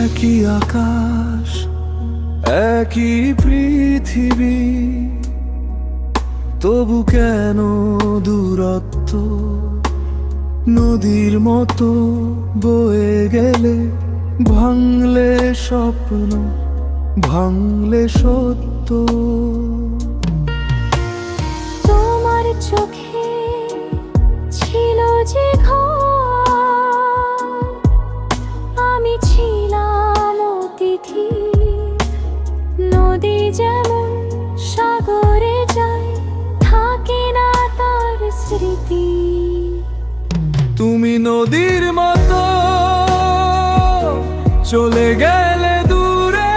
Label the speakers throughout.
Speaker 1: একই আকাশ, একই পৃথিবী, তবু কেন দূরত্ব? নদীর মতো বয়ে গেলে, ভাঙলে স্বপ্ন, ভাঙলে সত্য।
Speaker 2: তোমার চোখে ছিল যে ঘর, আমি ছিলাম অতিথি। নদী যেমন সাগরে যায়, থাকে না তার স্মৃতি।
Speaker 1: তুমি নদীর মতো চলে গেলে দূরে,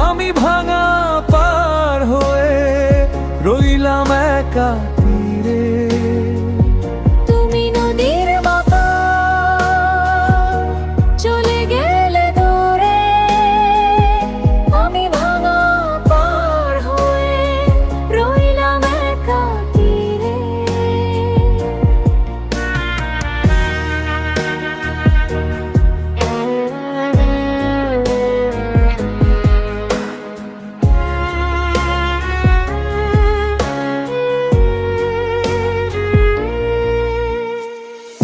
Speaker 1: আমি ভাঙা পার হয়ে রইলাম একা তীরে।
Speaker 2: তুমি নদীর মতো চলে গেলে দূরে, আমি ভাঙা পার হয়ে রইলাম একা তীরে।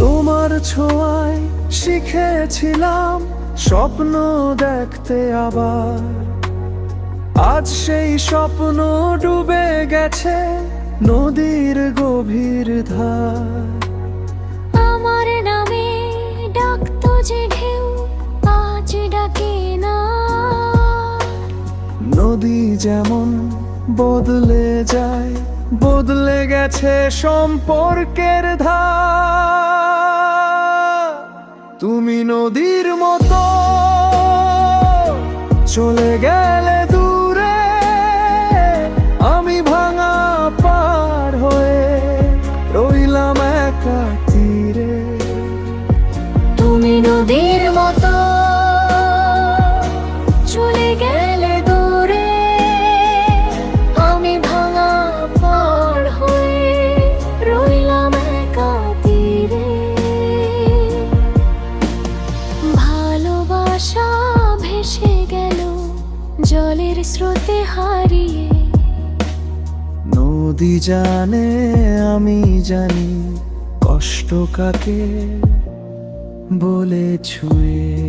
Speaker 1: তোমার ছোঁয়ায় শিখেছিলাম স্বপ্ন দেখতে আবার, আজ সেই স্বপ্ন ডুবে গেছে নদীর গভীর ধার।
Speaker 2: আমার নামে ডাকতো যে ঢেউ, আজ ডাকে না।
Speaker 1: নদী যেমন বদলে যায়, বদলে গেছে সম্পর্কের ধার। তুমি নদীর মতো চলে গেলে দূরে, আমি ভাঙা পার হয়ে রইলাম একা তীরে।
Speaker 2: তুমি নদীর মতো চলে গেলে দূরে, আমি ভাঙা পার হয়ে রইলাম একা তীরে। ভালোবাসা ভেসে গেল জলের স্রোতে হারিয়ে।
Speaker 1: নদী জানে, আমি জানি, কষ্ট কাকে বলে ছুঁয়ে।